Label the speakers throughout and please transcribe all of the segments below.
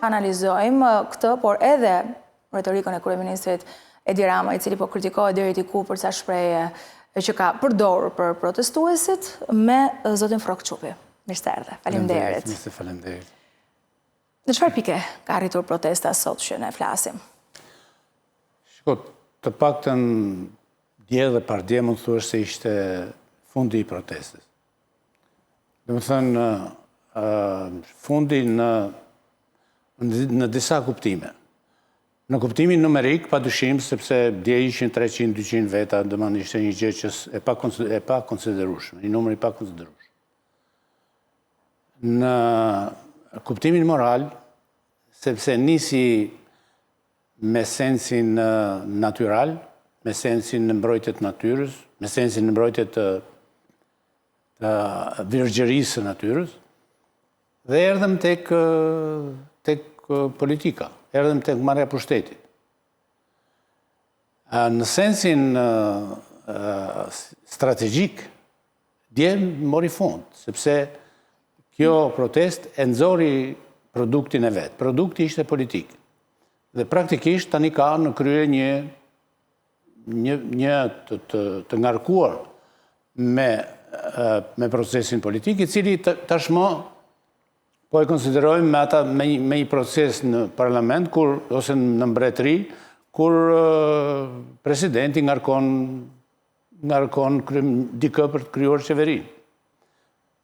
Speaker 1: analizojmë këtë, por edhe retorikën e kryeministrit Edi Rama, i cili po kritikohet deri diku për ca shprehje që ka përdorur për protestuesit me zotin Frok Çupi. Mirë se erdhe. Faleminderit.
Speaker 2: Faleminderit.
Speaker 1: Në çfarë pike ka arritur protesta sot që ne flasim?
Speaker 2: Shiko, të paktën dje dhe pardje mund të thuash se ishte fundi i protestës. Domethënë fundi në disa kuptime. Në kuptimin numerik, pa dyshim, sepse dje ishin 300-200 veta, domethënë ishte një gjë që e pa konsiderueshme, një numër i pa konsiderueshëm. Në kuptimin moral, sepse nisi me sensin natyral, me sensin në mbrojtje të natyrës, me sensin në mbrojtje të virgjërisë së natyrës, dhe erdhëm tek politika, erdhëm tek marrja e pushtetit. Në sensin strategjik, dje mori fund, sepse kjo protest e nxori produktin e vet. Produkti ishte politik. Dhe praktikisht tani ka në krye një të ngarkuar me procesin politik, i cili tashmë po e konsiderojmë me një proces në parlament ose në mbretëri, kur presidenti ngarkon dikë për të krijuar qeverinë.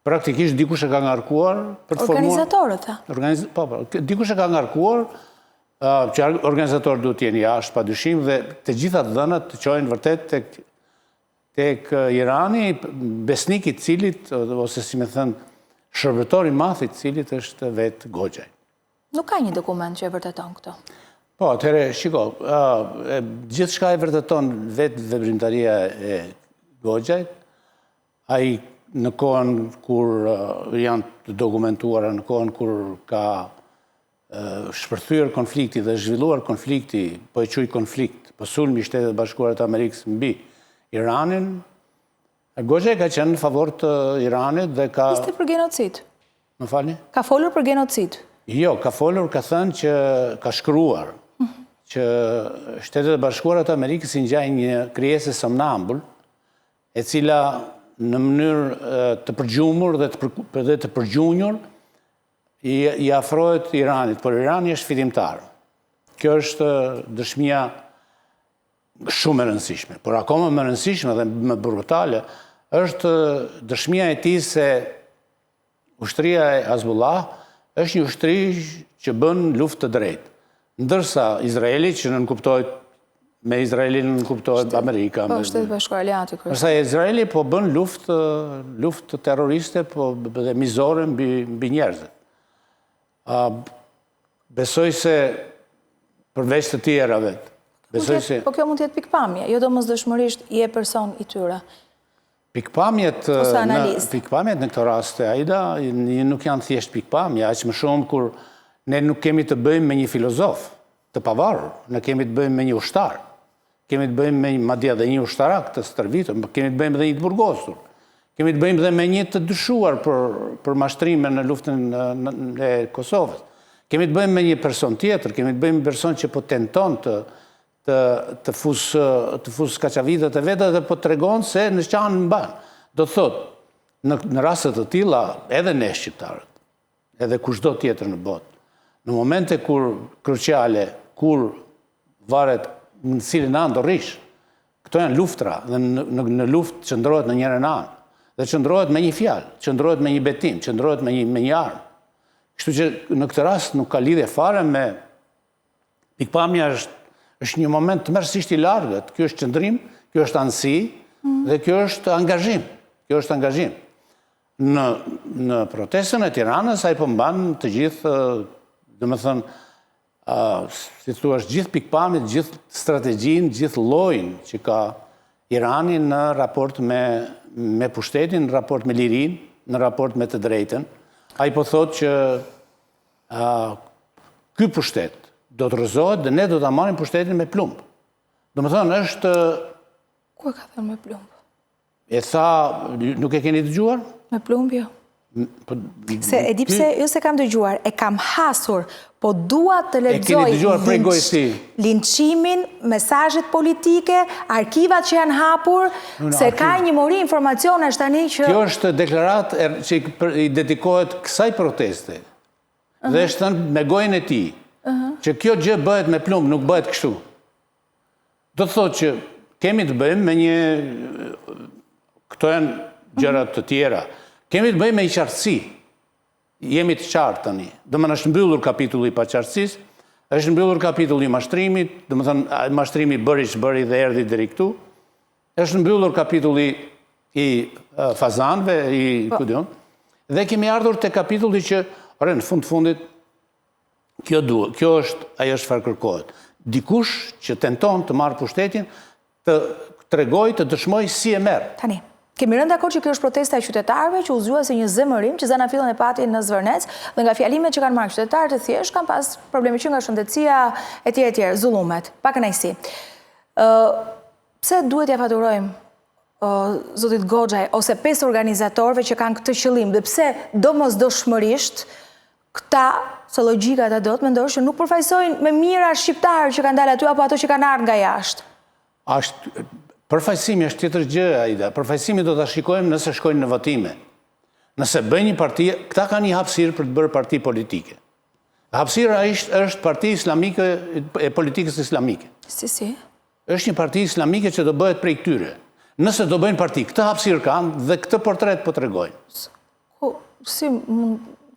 Speaker 2: Praktikisht dikush e ka ngarkuar për të formuar...
Speaker 1: Organizatorët,
Speaker 2: Po, dikush e ka ngarkuar që organizatorët duhet të jenë jashtë, padyshim, dhe të gjitha dhënat të çojnë vërtet tek Irani, besnik i cilit, ose si me thënë, shërbëtor i madh i cilit është vetë Goxhaj.
Speaker 1: Nuk ka një dokument që e vërteton këto.
Speaker 2: Po, atëherë, shiko, gjithçka e vërteton vetë veprimtaria e Goxhajt, ai në kohën kur janë të dokumentuara, në kohën kur ka shpërthyer konflikti dhe zhvilluar konflikti, po e quaj konflikt, po sulmi i Shtetet Bashkuara të Amerikës mbi Iranin, Goxhaj ka qenë në favor të Iranit dhe ka...
Speaker 1: Ishte për genocid.
Speaker 2: Më falni?
Speaker 1: Ka folur për genocid.
Speaker 2: Jo, ka folur, ka thënë që ka shkruar që Shtetet Bashkuara të Amerikës i ngjajnë një krijesë somnambul, e cila në mënyrë të përgjumur dhe të përgjunjur i afrohet Iranit, por Irani është fitimtar. Kjo është dëshmia shumë e rëndësishme, por akoma më rëndësishme dhe më brutale është dëshmia e tij se ushtria e Hezbollah është një ushtri që bën luftë të drejtë, ndërsa Izraeli, që nënkuptohet me Izraelin nënkuptohet Amerika,
Speaker 1: Po, Shtetet Bashkuara Aleati.
Speaker 2: Ndërsa Izraeli po bën luftë terroriste dhe mizore mbi njerëzit. Besoj se përveç të tjerave,
Speaker 1: Po kjo mund të jetë pikpamje, jo domosdoshmërisht je person i tyre.
Speaker 2: Pikpamjet në këto raste, Aida, nuk janë thjesht pikpamje, aq më shumë kur ne nuk kemi të bëjmë me një filozof të pavarur, ne kemi të bëjmë me një ushtar, kemi të bëjmë me madje edhe një ushtarak të stërvitur, kemi të bëjmë edhe një të burgosur, kemi të bëjmë edhe me një të dyshuar për mashtrime në luftën e Kosovës, kemi të bëjmë me një person tjetër, kemi të bëjmë me person që po tenton të fus kaçavitet e veta dhe po tregon se në qanë mban. Do të thotë, në raste të tilla, edhe ne shqiptarët, edhe kushdo tjetër në botë, në momente kur kruciale, kur varet në cilin anë do rish, këto janë luftra, dhe në luftë qëndrohet në njërin anë, dhe qëndrohet me një fjalë, qëndrohet me një betim, qëndrohet me një armë. Kështu që në këtë rast nuk ka lidhje fare me pikpamja është një moment të mërësisht i largët. Kjo është qëndrim, kjo është anësi dhe kjo është angazhim. Kjo është angazhim. Në protestën e Tiranës, ai po mban të gjithë, domethënë, si thua, gjithë pikpamjet, gjithë strategjinë, gjithë llojin që ka Irani në raport me pushtetin, në raport me lirinë, në raport me të drejtën. Ai po thotë që ky pushtet do të rrëzohet dhe ne do ta marrim pushtetin me plumb. Domethënë është...
Speaker 1: Ku e ka thënë me plumb?
Speaker 2: E tha, nuk e keni dëgjuar?
Speaker 1: Me plumb jo. Se e di pse, jo se kam dëgjuar, e kam hasur, po dua të lexoj linqimin, mesazhet politike, arkivat që janë hapur, se ka një mori informacionesh tani që...
Speaker 2: Kjo është deklarat që i dedikohet kësaj proteste. Dhe është thënë me gojën e tij, që kjo gjë bëhet me plumb, nuk bëhet kështu. Do të thotë që kemi të bëjmë me një... Këto janë gjërat të tjera. Kemi të bëjmë me i qartësi. Jemi të qartë tani. Do më është mbyllur kapitulli i paqartësisë, është mbyllur kapitulli i mashtrimit, do më thënë mashtrimi bëri që bëri dhe erdhi deri këtu, është mbyllur kapitulli i fazanëve, i kudion, dhe kemi ardhur te kapitulli që, në fundit, kjo është ajo çfarë kërkohet. Dikush që tenton të marrë pushtetin, të tregoj, të dëshmoj si e merr.
Speaker 1: Tani. Kemi rënë dakord që kjo është protesta e qytetarëve që u zgjua si një zemërim që zanafillën e patin në Zvërnec dhe nga fjalimet që kanë marrë qytetarët e thjesht kanë pas probleme që nga shëndetësia etj, zullumet, pa kënaqësi. Pse duhet ja faturojmë zotit Goxhaj ose 5 organizatorëve që kanë këtë qëllim dhe pse domosdoshmërisht këta, se logjika ta do të mendosh që nuk përfaqësojnë me mira shqiptarë që kanë dalë aty apo ato që kanë ardhur nga jashtë?
Speaker 2: Përfaqësimi është tjetër gjë, Aida. Përfaqësimi do ta shikojmë nëse shkojnë në votime. Nëse bëjnë një parti, këta kanë një hapësirë për të bërë parti politike. Hapësira është parti islamike e politikës islamike.
Speaker 1: Si?
Speaker 2: Është një parti islamike që do bëhet prej këtyre. Nëse do bëjnë parti, këtë hapësirë kanë dhe këtë portret po tregojnë.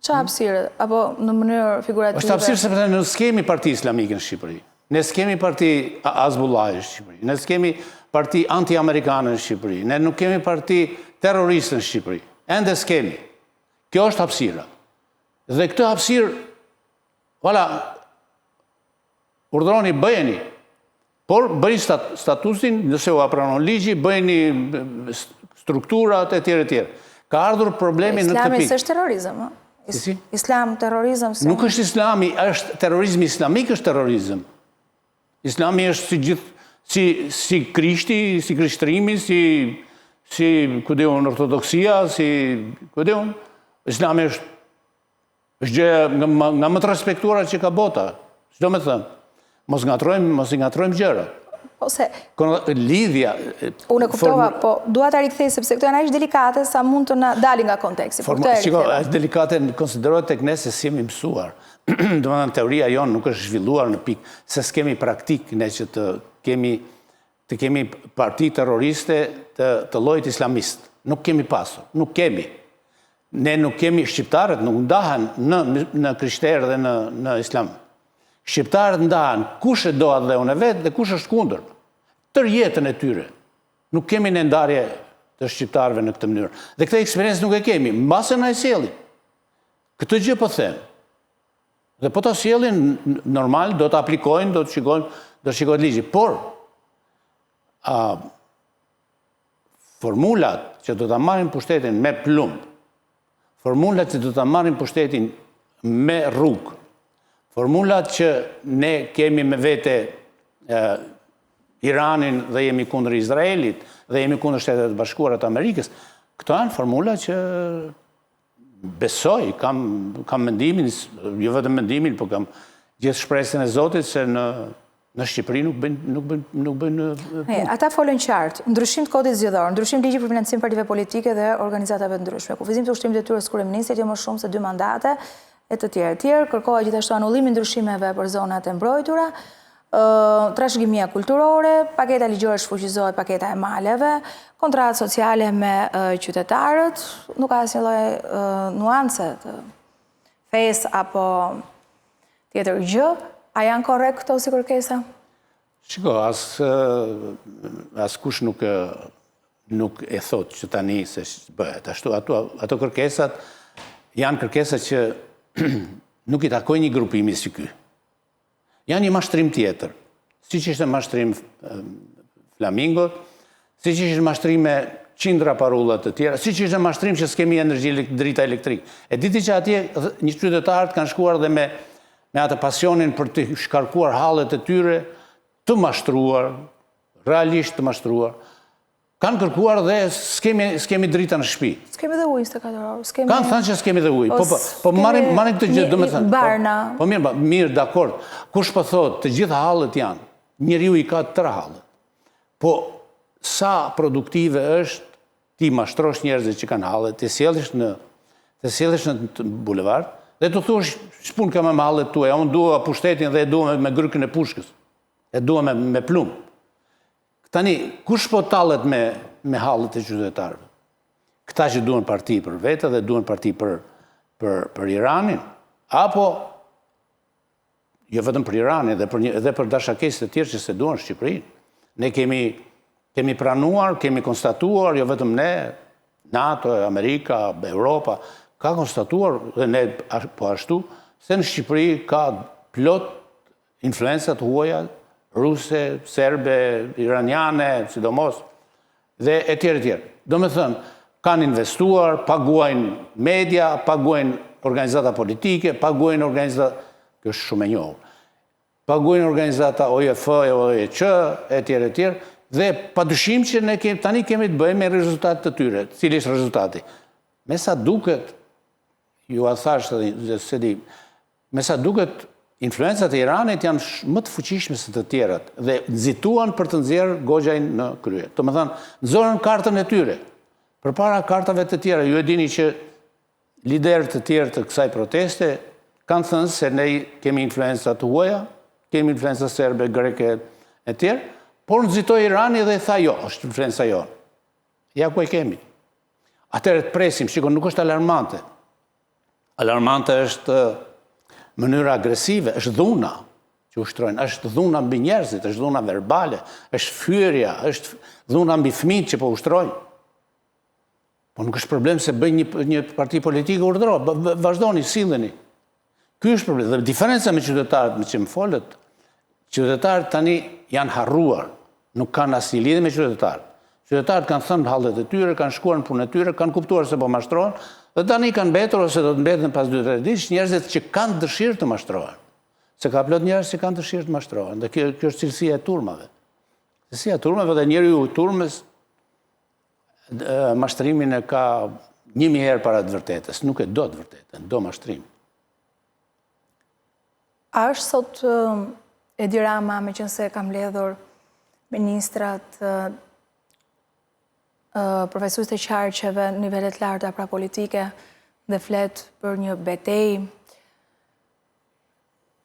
Speaker 1: Ç'a hapësirë? Apo në mënyrë figurative?
Speaker 2: Është hapësirë sepse ne s'kemi parti islamike në Shqipëri. Ne s'kemi parti Azbullahi në Shqipëri. Ne s'kemi parti anti-amerikanë në Shqipëri. Ne nuk kemi parti terroristë në Shqipëri. Ende s'kemi. Kjo është hapësira. Dhe këtë hapësirë, urdhroni bëjeni, por bëjni statusin, nëse u apranon ligji, bëjni strukturat e tjere. Ka ardhur problemi në këtë pikë.
Speaker 1: Islami s'është terrorizëm,
Speaker 2: Si?
Speaker 1: Islam, terrorizëm...
Speaker 2: Nuk është islami, është terrorizmi islamik është terrorizëm. Islami është si gjithë, si krishti, si krishterimi, si ortodoksia, Islami është gjë nga më të respektuara që ka bota. Çdo me thënë, mos i ngatrojmë gjëra.
Speaker 1: Ose...
Speaker 2: Lidhja...
Speaker 1: Unë e kuptova, po dua ta rikthej sepse këto janë aq delikate sa mund të na dalin nga konteksti.
Speaker 2: Shiko, aq delikate konsiderohet tek ne se si jemi mësuar. Domethënë teoria jonë nuk është zhvilluar në pikë se s'kemi praktik ne që të kemi parti terroriste të llojit islamist. Nuk kemi pasur, nuk kemi. Ne nuk kemi, shqiptarët nuk ndahen në krishterë dhe në islam. Shqiptarët ndahen kush e do atë dhe unë vetë dhe kush është kundër. Tër jetën e tyre. Nuk kemi në ndarje të shqiptarëve në këtë mënyrë. Dhe këtë eksperiencë nuk e kemi. Mbase na e sjellin. Këtë gjë po them. Dhe po ta sjellin normal, do të aplikojnë, do të shikojnë ligji. Por formulat që do ta marrin pushtetin me plumb, formulat që do ta marrin pushtetin me rrugë, formulat që ne kemi me vete Iranin dhe jemi kundër Izraelit dhe jemi kundër Shtetet Bashkuara të Amerikës, këto janë formula që besoj, kam mendimin, jo vetëm mendimin, po kam gjithë shpresën e Zotit se në Shqipëri nuk bëjnë...
Speaker 1: Ata folën qartë, ndryshim të kodit zgjedhor, ndryshim ligji për financim partive politike dhe organizatave ndryshme, kufizim të ushtrimit detyrës kryeministrit jo më shumë se 2 mandate e të tjerë. Kërkohet gjithashtu anullimin e ndryshimeve për zonat e mbrojtura, trashëgimia kulturore, paketa ligjore shfuqizohet, paketa e maleve, kontratë sociale me qytetarët, nuk ka asnjë lloj nuance të fesë apo tjetër gjë. A janë korrekt këto si kërkesa?
Speaker 2: Shiko, askush nuk e thot që tani se bëhet. Ashtu, ato kërkesat janë kërkesa që nuk i takojnë një grupimi si ky. Janë një mashtrim tjetër, si që ishte mashtrim Flamingo, si që ishte mashtrim me qindra parullat të tjera, si që ishte mashtrim që s'kemi energji drita elektrik. E diti që atje një qytetarët kanë shkuar dhe me atë pasionin për të shkarkuar hallet e tyre, të mashtruar, realisht të mashtruar. Kanë kërkuar dhe s'kemi drita në shtëpi.
Speaker 1: S'kemi dhe ujë 24 orë.
Speaker 2: Kanë thënë që s'kemi dhe ujë. Po marrim këtë gjë, do me thënë.
Speaker 1: Barna.
Speaker 2: Po mirë, dakord. Kush po thotë, të gjitha hallet janë. Njeriu i ka 3 hallet. Po sa produktive është ti mashtrosh njerëzit që kanë hallet, të sjellësh në bulevard dhe të thuash s'pun kam me hallet tuaja, unë dua pushtetin dhe e dua me grykën e pushkës. E dua me plumë. Tani, kush po tallet me hallet e qytetarëve? Këta që duan parti për vete dhe duan parti për Iranin, apo jo vetëm për Iranin dhe për dashakesit të tjerë që se duan Shqipërinë. Ne kemi pranuar, kemi konstatuar, jo vetëm ne, NATO, Amerika, Europa, ka konstatuar dhe ne po ashtu, se në Shqipëri ka plot influencat huaja, ruse, serbe, iraniane, sidomos, dhe e tjerë. Do me thënë, kanë investuar, paguajnë media, paguajnë organizata politike, paguajnë organizata, kjo është shumë e njohur, paguajnë organizata OEF, OEQ, e tjerë, dhe padyshim që ne tani kemi të bëjmë me rezultat të tyre. Cili është rezultati? Me sa duket, ju a thash se di, me sa duket, influencat e Iranit janë më të fuqishme se të tjerat dhe nxituan për të nxjerrë goxhajin në krye. Do të thënë, nxorën kartën e tyre përpara kartave të tjera. Ju e dini që liderët të tjerë të kësaj proteste kanë thënë se ne kemi influenca të huaja, kemi influenca serbe, greke e tjerë, por nxitoi Irani dhe tha jo, është influenca jonë. Ja ku e kemi. Atëherë të presim, shikon, nuk është alarmante. Alarmante është mënyra agresive, është dhuna që ushtrojnë, është dhuna mbi njerëzit, është dhuna verbale, është fyerja, është dhuna mbi fëmijët që po ushtrojnë. Po nuk është problem se bëjnë një parti politike urdhëro, vazhdoni, silleni. Ky është problem. Dhe diferenca me qytetarët me që më folët, qytetarët tani janë harruar, nuk kanë asnjë lidhje me qytetarët. Qytetarët kanë thënë hallet e tyre, kanë shkuar në punën e tyre, kanë kuptuar se po mashtrohen, dhe tani kanë mbetur ose do të mbeten pas 2-3 ditësh njerëzit që kanë dëshirë të mashtrohen. Se ka plot njerëz që kanë dëshirë të mashtrohen, dhe kjo është cilësia e turmave. Cilësia e turmave dhe njeriu i turmës mashtrimin e ka 1000 herë para të vërtetës, nuk e do të vërtetën, do mashtrim.
Speaker 1: A është sot Edi Rama, meqense ka mbledhur ministrat, profesues të qarqeve, nivelet larta pra politike dhe flet për një betejë.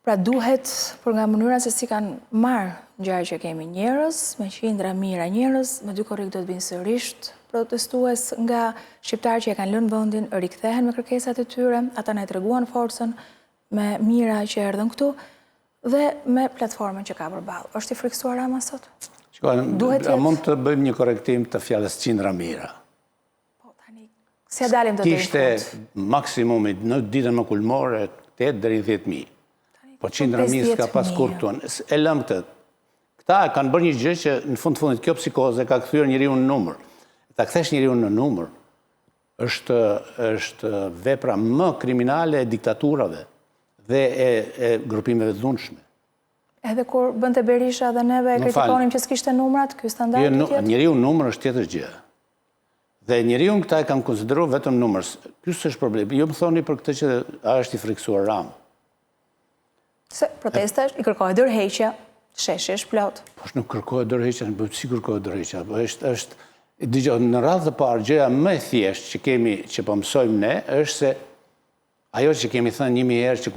Speaker 1: Pra duhet, për nga mënyra se si kanë marrë ngjarje që kemi njerëz, me qindra mijëra njerëz, me 2 korrik do të vinë sërish protestues nga shqiptarë që e kanë lënë vendin, rikthehen me kërkesat e tyre, ata na treguan forcën me mira që erdhën këtu dhe me platformën që ka përballë. Është i friksuar Rama sot?
Speaker 2: A mund të bëjmë një korektim të fjalës qindra mijëra.
Speaker 1: Po, tani, si a dalim të deri në fund?
Speaker 2: Kishte maksimumi në ditën më kulmore 8 deri 10.000. Po qindra mijë s'ka pas kur tuan. E lëm këtë. Këta kanë bërë një gjë që në fundit kjo psikoze ka kthyer njeriu në numër. Ta kthesh njeriu në numër është vepra më kriminale e diktaturave dhe e grupimeve të dhunshme.
Speaker 1: Edhe kur bënte Berisha dhe neve e kritikonim që s'kishte numrat, ky standard tjetër?
Speaker 2: Njeriu numër është tjetër gjë. Dhe njeriu këta e kanë konsideruar vetëm numër. Ky s'është problem. Jo më thoni për këtë që është i friksuar Rama.
Speaker 1: Se protesta i kërkohet dorëheqja, sheshi është plot.
Speaker 2: Po nuk kërkohet dorëheqja, si kërkohet dorëheqja? Dëgjoj, në radhë të parë, gjëja më e thjeshtë që kemi, që po mësojmë ne, është se ajo që kemi thënë 1000 herë që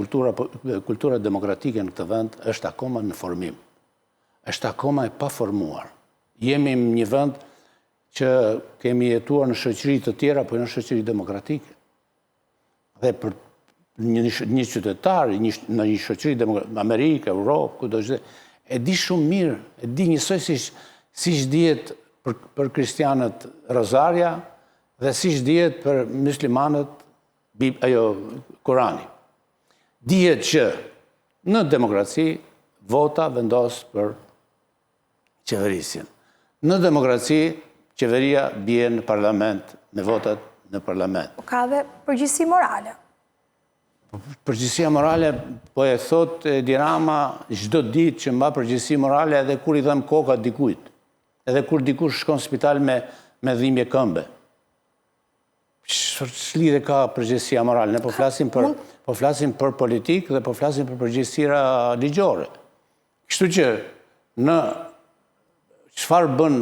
Speaker 2: kultura demokratike në këtë vend është akoma në formim. Është akoma e paformuar. Jemi në një vend që kemi jetuar në shoqëri të tjera, po në shoqëri demokratike. Dhe për një qytetar në një shoqëri demokratike, Amerikë, Europë, kudo që e di shumë mirë, e di njësoj si dihet për kristianët Rosaria dhe si dihet për muslimanët Kurani. Dihet që në demokraci vota vendos për qeverisjen. Në demokraci qeveria bie në parlament, me votat në parlament.
Speaker 1: Ka dhe përgjegjësi morale.
Speaker 2: Përgjegjësia morale, po e thot Edi Rama çdo ditë që mba përgjegjësi morale edhe kur i dhem koka dikujt. edhe kur dikush shkon në spital me dhimbje këmbe. Ç'lidhje ka përgjegjësia morale? Ne po flasim për politikë dhe po flasim për përgjegjësira ligjore. Kështu që në çfarë bën,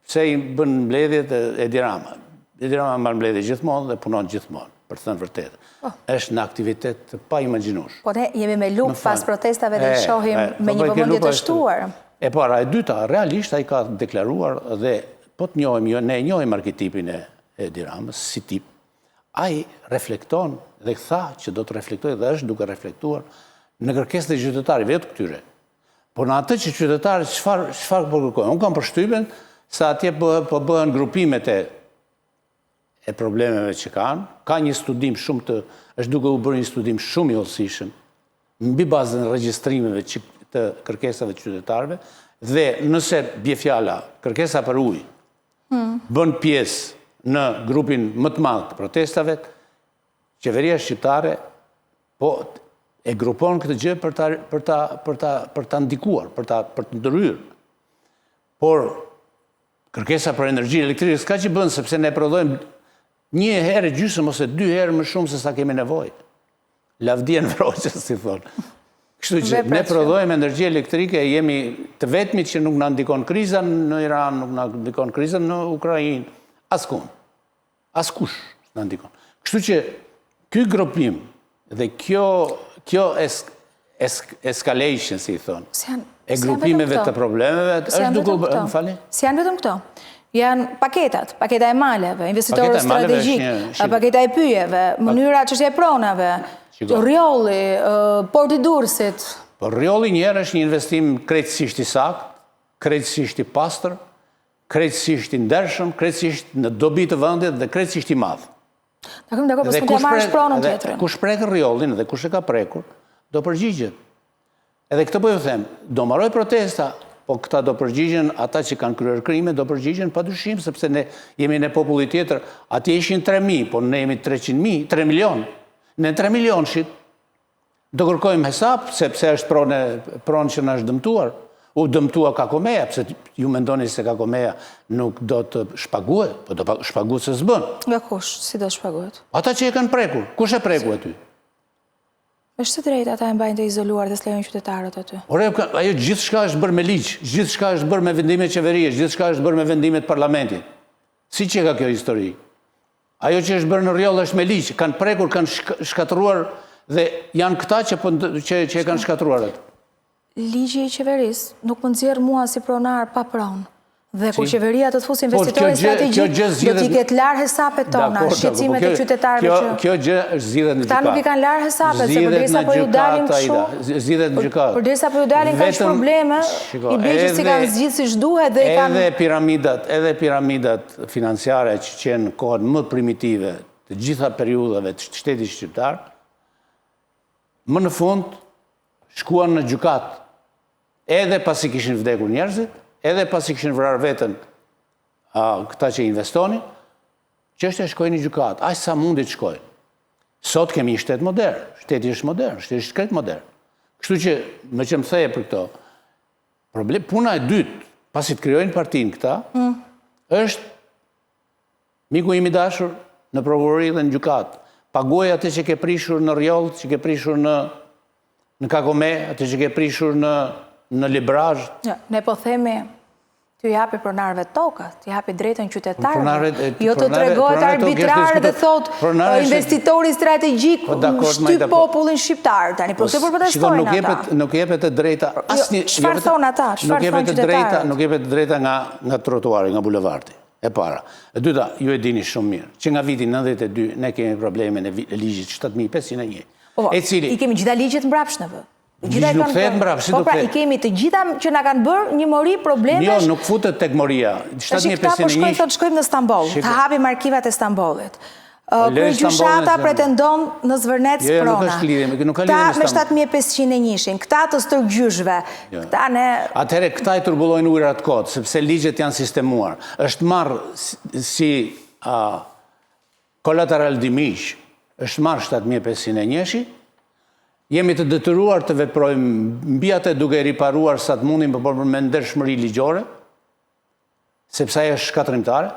Speaker 2: pse i bën mbledhjet Edi Rama? Edi Rama mban mbledhje gjithmonë dhe punon gjithmonë, për të thënë vërtetë. Është në aktivitet të paimagjinueshëm.
Speaker 1: Po ne jemi me luk pas protestave dhe shohim me një vëmendje të shtuar.
Speaker 2: E para, e dyta, realisht ai ka deklaruar dhe po të njohim, ne e njohim arketipin e Edi Ramës si tip. Ai reflekton dhe tha që do të reflektojë dhe është duke reflektuar në kërkesat e qytetarëve të këtyre. Po në atë që qytetarët çfarë po kërkojnë? Unë kam përshtypjen se atje po bëhen grupimet e problemeve që kanë. Ka një studim është duke u bërë një studim shumë i hollësishëm mbi bazën e regjistrimeve të kërkesave të qytetarëve dhe nëse bie fjala kërkesa për ujë bën pjesë në grupin më të madh të protestave, qeveria shqiptare po e grupon këtë gjë për ta ndikuar, për të ndryrë. Por kërkesa për energji elektrike s'ka që bën, sepse ne prodhojmë 1 herë gjysmë ose 2 herë më shumë se sa kemi nevojë. Lavdien vroqës, si thonë. Kështu që ne prodhojmë energji elektrike, jemi të vetmit që nuk na ndikon kriza në Iran, nuk na ndikon kriza në Ukrainë, askund. Askush na ndikon. Kështu që ky grupim dhe kjo escalation, si thonë, e grupimeve të problemeve, është duke më fali?
Speaker 1: Si janë vetëm këto? Janë paketat, paketa e maleve, investitorë strategjik, paketa e pyjeve, mënyra çështja e pronave, rjolli, porti Durrësit.
Speaker 2: Po rjolli njerë është një investim krejtësisht i saktë, krejtësisht i pastër, krejtësisht i ndershëm, krejtësisht në dobi të vendit dhe krejtësisht i madh.
Speaker 1: Dakor, po s'mund ta marrësh pronën tjetër.
Speaker 2: Kush prek rjollin dhe kush e ka prekur, do përgjigjet. Edhe këtë po ju them, do mbaroj protesta, po këta do përgjigjen, ata që kanë kryer krime do përgjigjen padyshim, sepse ne jemi në popull tjetër, atje ishin 3.000, po ne jemi 300.000, 3 milion. Ne 3 milionshit do kërkojmë hesap, sepse është pronë që na është dëmtuar. U dëmtua Kakomeja, pse ju mendoni se Kakomeja nuk do të shpaguhet, po do shpaguhet se s'bën.
Speaker 1: Nga kush, si do shpaguhet?
Speaker 2: Ata që e kanë prekur, kush e preku aty?
Speaker 1: Është të drejtë ata e mbajnë të izoluar dhe s'lejojnë qytetarët aty.
Speaker 2: Ore, ajo gjithçka është bërë me ligj, gjithçka është bërë me vendime qeverie, gjithçka është bërë me vendime të parlamentit. Si që ka kjo histori? Ajo që është bërë në rjoll është me ligj, kanë prekur, kanë shkatruar dhe janë këta që e kanë shkatruar atë.
Speaker 1: Ligji i qeverisë nuk më nxjerr mua si pronar pa pronë. Dhe kur qeveria të fusë investitorë strategjik, do t'i ketë larë hesapet tona, shqetësimet e qytetarëve që...
Speaker 2: Kjo gjë është zgjidhet në gjykatë.
Speaker 1: Ta nuk i kanë larë hesapet, se përderisa po ju dalim kështu...
Speaker 2: Zgjidhet në gjykatë.
Speaker 1: Përderisa po ju dalim kaq probleme, i di që si kanë zgjidhë si shduhet dhe i kanë...
Speaker 2: Edhe piramidat financiare që qenë kohën më primitive të gjitha periudhave të shtetit shqiptar, më në fund shkuan në gjykatë, edhe pasi kishin vdekur njerëzit, edhe pasi kishin vrarë vetën këta që investonin, çështja shkoi në gjykatë, aq sa mundi të shkojë. Sot kemi një shtet modern, shteti është modern, shteti është krejt modern. Kështu që, me që më theje për këto, puna e dytë, pasi të krijojnë partinë këta, është miku im i dashur në prokurori dhe në gjykatë. Paguaj atë që ke prishur në rjoll, që ke prishur në Kakome, atë që ke prishur në librazh.
Speaker 1: Ne po themi, t'ju japi pronarëve toka, t'ju japi drejtën qytetarëve. Jo të tregohet arbitrare dhe thot investitori strategjik shtyp popullin shqiptar. Tani po këtë përpëtestojnë ata.
Speaker 2: Nuk jepet e drejta asnjë.
Speaker 1: Çfarë thonë ata? Çfarë thonë qytetarët?
Speaker 2: Nuk jepet e drejta nga trotuari, nga bulevardi. E para. E dyta, ju e dini shumë mirë, që nga viti 92 ne kemi problemin e ligjit 7501.
Speaker 1: I kemi gjitha ligjet mbrapshnëve.
Speaker 2: Ligj nuk thehet mbrapsht, si do
Speaker 1: i kemi të gjitha që na kanë bërë një mori problemesh.
Speaker 2: Jo, nuk futet tek moria. 7501.
Speaker 1: Tash shkojmë në Stamboll, të hapim arkivat e Stambollit. Kryqëzata pretendon në Zvërnec prona. Ta me 7501, këta të stërgjyshve.
Speaker 2: Atëherë këta i turbullojnë ujërat kot, sepse ligjet janë sistemuar. Është marrë si kolateral dimish, është marrë 7501. Jemi të detyruar të veprojmë mbi atë duke riparuar sa të mundim për me ndershmëri ligjore. sepse ajo është shkatërrimtare,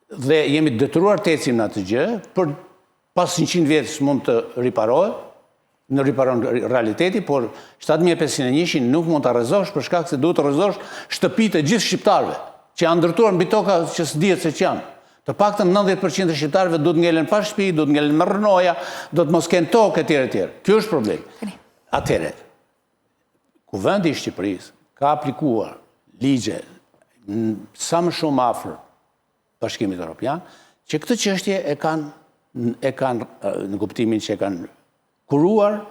Speaker 2: dhe jemi detyruar të ecim në atë gjë, për pas 100 vjetës mund të riparohet, në riparon realiteti, por 7501 nuk mund të arrezosh për shkak se duhet të arrezosh shtëpitë e gjithë shqiptarëve, që janë ndërtuar mbi toka që s'dihet se ç'janë. Të paktën 90% e shqiptarëve duhet ngelen pa shtëpi, duhet ngelen me rrënoja, do të mos kenë tokë etj etj. Ky është problemi. Atëherë, Kuvendi i Shqipërisë ka aplikuar ligje sa më shumë afër Bashkimit Evropian, që këtë çështje e kanë në kuptimin që e kanë kuruar,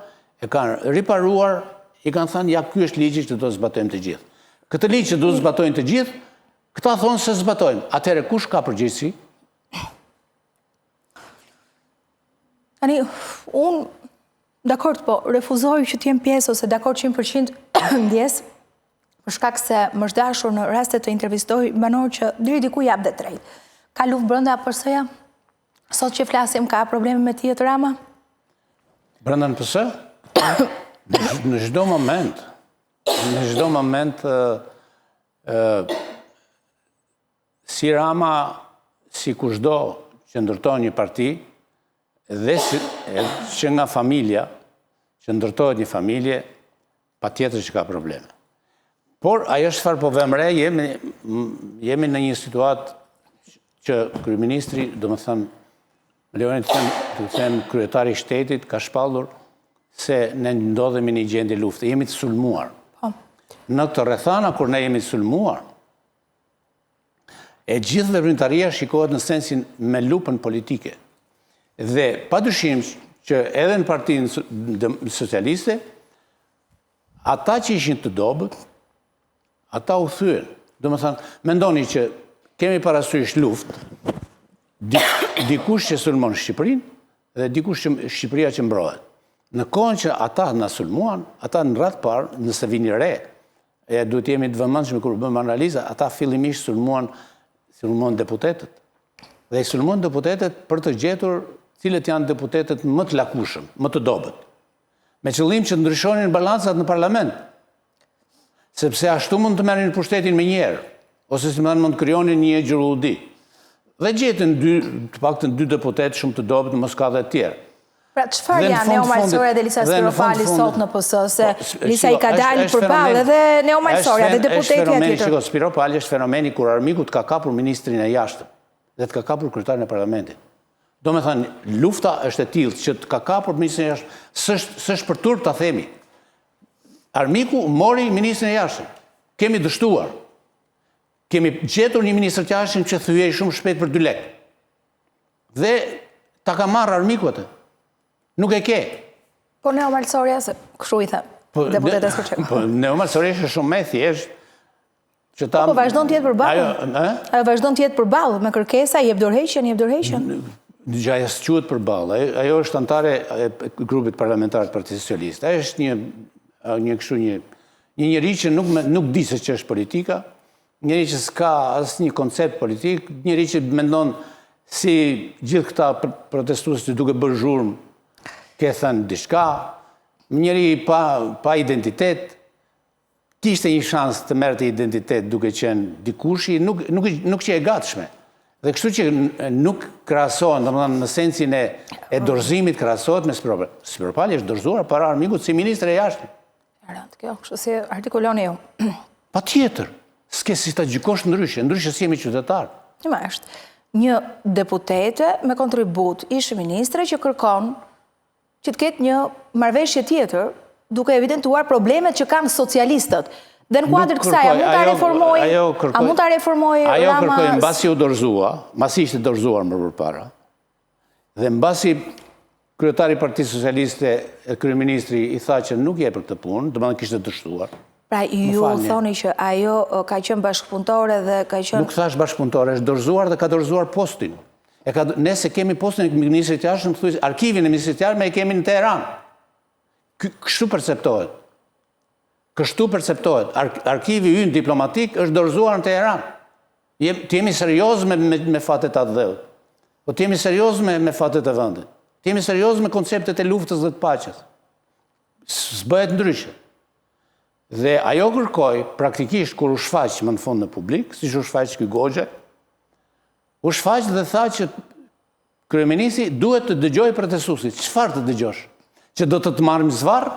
Speaker 2: e kanë riparuar, i kanë thënë ja ky është ligji që do të zbatojmë të gjithë. Këtë ligj që do të zbatojnë të gjithë, këta thonë se zbatojmë. Atëherë kush ka përgjegjësi?
Speaker 1: Tani, unë dakord, po refuzoj që të jem pjesë ose dakord 100% ndjes, për shkak se më është dashur në raste të intervistoj banor që deri diku jap dhe drejt. Ka luftë brenda PS-ja? Sot që flasim ka probleme me Tjetër Rama?
Speaker 2: Brenda në PS? Në çdo moment, si Rama, si kushdo që ndërton një parti, dhe që nga familja, që ndërtohet një familje, patjetër që ka probleme. Por ajo çfarë po vëmë re, jemi në një situatë që kryeministri, domethënë Leoni të them kryetari i shtetit ka shpallur se ne ndodhemi në një gjendje lufte, jemi të sulmuar. Në këtë rrethana kur ne jemi të sulmuar, e gjithë veprimtaria shikohet në sensin me lupën politike. Dhe padyshim që edhe në Partinë Socialiste, ata që ishin të dobët, ata u thyen. Domethënë, mendoni që kemi parasysh luftë, dikush që sulmon Shqipërinë dhe dikush që Shqipëria që mbrohet. Në kohën që ata na sulmuan, ata në radhë parë, nëse vini re, duhet jemi të vëmendshëm kur bëjmë analiza, ata fillimisht sulmuan deputetët. Dhe i sulmuan deputetët për të gjetur cilët janë deputetët më të lakushëm, më të dobët. Me qëllim që ndryshonin balancat në parlament. Sepse ashtu mund të merrin pushtetin me njerë, ose si mund të krijonin një gjurlludi. Dhe gjetën të paktën 2 deputetë shumë të dobët, mos ka dhe të tjerë.
Speaker 1: Pra, çfarë janë Neo Malsoria dhe Lisa Spiropali sot në PS, se Lisa i ka dalë përballë edhe Neo Malsoria dhe deputeti tjetër.
Speaker 2: Spiropali është fenomeni kur armiku të ka kapur ministrin e jashtëm dhe të ka kapur kryetarin e parlamentit. Do me thënë, lufta është e tillë që të ka kapur ministrin e jashtëm, s'është për turp ta themi. Armiku mori ministrin e jashtëm. Kemi dështuar. Kemi gjetur një ministër të jashtëm që thyej shumë shpejt për 2 lekë. Dhe ta ka marrë armiku atë. Nuk e ke.
Speaker 1: Po Neo Malsoria, se kështu i them, deputetës për çfarë?
Speaker 2: Po Neo Malsoria është shumë më thjesht.
Speaker 1: Po vazhdon të jetë përballë. Ajo vazhdon të jetë përballë me kërkesa, jep dorëheqjen.
Speaker 2: Gjaja s'quhet përballë. Ajo është antare e grupit parlamentar të Partisë Socialiste. Ajo është një njeri që nuk di se ç'është politika, njeri që s'ka asnjë koncept politik, njeri që mendon si gjithë këta protestues që duke bërë zhurmë, ke thënë diçka, njeri pa identitet, kishte një shans të merrte identitet duke qenë dikushi, nuk që e gatshme. Dhe kështu që nuk krahasohen, domethënë në sensin e dorëzimit krahasohet me Spiropali. Spiropali është dorëzuar para armikut si ministre e jashtëm.
Speaker 1: Kjo, kështu si artikuloni ju.
Speaker 2: Patjetër, s'ke si ta gjykosh ndryshe si jemi qytetar.
Speaker 1: Ma është një deputete me kontribut ish ministre që kërkon që të ketë një marrëveshje tjetër duke evidentuar problemet që kanë socialistët. Dhe në kuadër kësaj, a mund ta reformoj Rama?
Speaker 2: Ajo kërkoi mbasi u dorëzua, mbasi ishte dorëzuar më përpara. Dhe mbasi kryetari i Partisë Socialiste e kryeministri i tha që nuk je për këtë punë, domethënë kishte dështuar.
Speaker 1: Pra ju thoni që ajo ka qenë bashkëpunëtore dhe ka qenë...
Speaker 2: Nuk thash bashkëpunëtore, është dorëzuar dhe ka dorëzuar postin. Nëse kemi postin e ministrit të jashtëm, thuaj arkivin e ministrit të jashtëm e kemi në Teheran. Kështu perceptohet. Arkivi ynë diplomatik është dorëzuar në Teheran. Të jemi serioz me fatet atë dheut. Po të jemi serioz me fatet e vendit. Të jemi serioz me konceptet e luftës dhe të paqes. S'bëhet ndryshe. Dhe ajo kërkoj, praktikisht, kur u shfaq më në fund në publik, si që u shfaq këj Gogja, u shfaq dhe tha që kryeministri duhet të dëgjoj protestuesit. Çfarë të dëgjosh? Që do të marrim zvarr?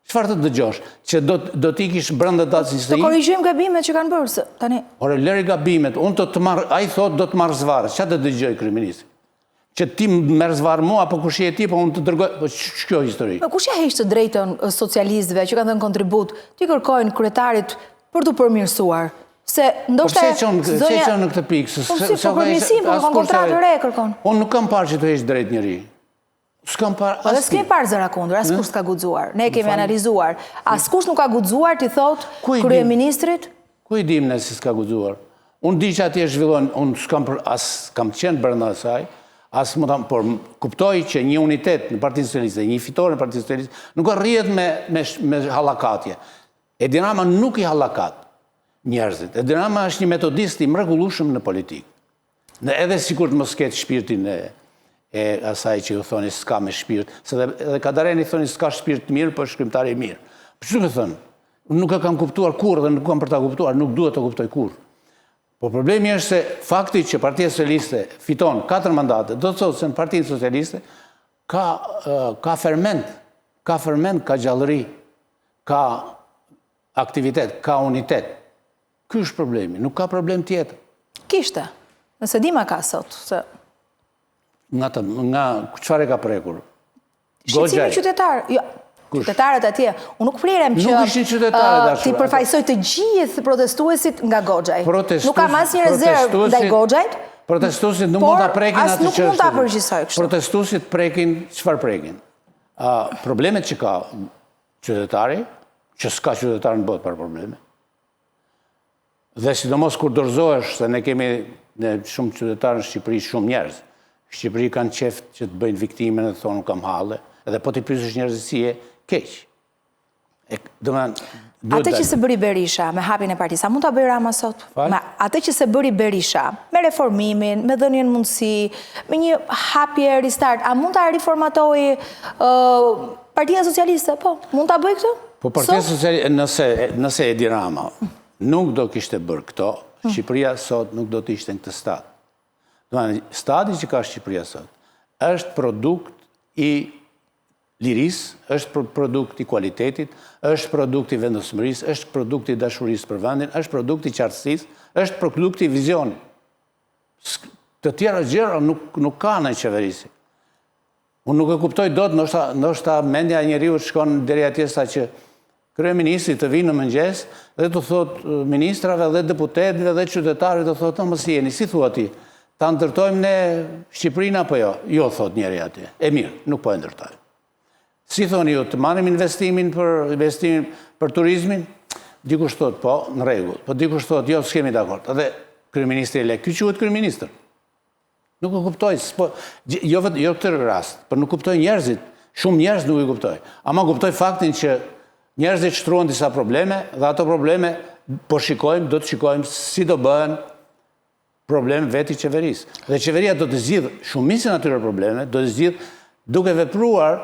Speaker 2: Çfarë të dëgjosh? Që do t'ikish brenda datës
Speaker 1: të korrigjojmë gabimet që kanë bërë tani.
Speaker 2: Ore, lëri gabimet. Unë do të marr, ai thotë do të marr zvarr. Çfarë të dëgjoj kryeministri? Që ti merr zvarr mua apo kush je ti, po unë të dërgoj. Po ç'kjo histori?
Speaker 1: Po kush ja heq të drejtën socialistëve që kanë dhënë kontribut, ti kërkojnë kryetarit për të përmirësuar? Se ndoshta
Speaker 2: se çon në këtë pikë.
Speaker 1: Po si po përmirësim, po kanë kontratë re kërkon.
Speaker 2: Unë nuk kam parë që të heq drejt njëri. S'kam parë.
Speaker 1: Po s'kemi parë zëra kundër, askush s'ka guxuar. Ne kemi analizuar. Askush nuk ka guxuar ti thot kryeministrit?
Speaker 2: Ku i dim ne se s'ka guxuar? Unë di që atje zhvillon, unë s'kam qenë brenda asaj, por kuptoj që një unitet në Partinë Socialiste, një fitore në Partinë Socialiste, nuk arrihet me hallakatje. Edi Rama nuk i hallakat njerëzit. Edi Rama është një metodist i mrekullueshëm në politikë. Edhe sikur të mos ketë shpirtin e asaj që ju thoni s'ka me shpirt, se edhe Kadareni thoni s'ka shpirt mirë, për shkrimtari i mirë. Për që me thënë? Nuk e kam kuptuar kur dhe nuk kam për ta kuptuar, nuk duhet të kuptoj kur. Po problemi është se fakti që Partia Socialiste fiton 4 mandate, do të thotë se në Partinë Socialiste ka ferment, ka gjallëri, ka aktivitet, ka unitet. Ky është problemi, nuk ka problem tjetër.
Speaker 1: Kishte, nëse Dima ka sot, se...
Speaker 2: Nga çfarë ka prekur?
Speaker 1: Shqetësimi qytetar, jo, qytetarët atje. Unë nuk frerem që
Speaker 2: nuk ishin qytetarët ashtu.
Speaker 1: Ti përfaqësoj të gjithë protestuesit nga Goxhaj. Nuk kam asnjë rezervë ndaj Goxhajt.
Speaker 2: Protestuesit nuk mund ta prekin atë që
Speaker 1: nuk mund ta përgjigjsoj kështu.
Speaker 2: Protestuesit prekin, çfarë prekin? Problemet që ka qytetari, që s'ka qytetar në botë për probleme. Dhe sidomos kur dorëzohesh, se ne kemi shumë qytetarë në Shqipëri, shumë njerëz. Shqipëri kanë qeft që të bëjnë viktime dhe thonë kam halle, edhe po t'i pyesësh njerëzit si e keq.
Speaker 1: Atë që se bëri Berisha me hapjen e partisë, a mund ta bëj Rama sot? Atë që se bëri Berisha me reformimin, me dhënien mundësi, me një hapje restart, a mund ta riformatoj Partia Socialiste? Po, mund ta bëj këtë?
Speaker 2: Po Partia Socialiste, nëse Edi Rama nuk do kishte bërë këto, Shqipëria sot nuk do të ishte në këtë stat. Stati që ka Shqipëria sot është produkt i lirisë, është produkt i kualitetit, është produkt i vendosmërisë, është produkt i dashurisë për vendin, është produkt i qartësisë, është produkt i vizionit. Të tjera gjëra nuk ka në qeverisi. Unë nuk e kuptoj dot, ndoshta mendja e njeriu shkon deri atje sa që kryeministri të vinë në mëngjes dhe të thotë ministrave dhe deputetëve dhe qytetarëve të thotë mos jeni, si thua ti? Ta ndërtojmë ne Shqipërinë apo jo? Jo, thot njeri atje. E mirë, nuk po e ndërtojmë. Si thoni ju, të marrim investimin për turizmin? Dikush thot, po, në rregull. Po dikush thot, jo, s'kemi dakord. Edhe kryeministri e le, ky quhet kryeministër. Nuk e kuptoj, jo këtë rast, por nuk kuptoj njerëzit, shumë njerëz nuk e kuptoj. Ama kuptoj faktin që njerëzit shtruan disa probleme dhe ato probleme po shikojmë, do të shikojmë si do bëhen problem veti qeverisë. Dhe qeveria do të zgjidhë shumicën atyre probleme, do të zgjidhë duke vepruar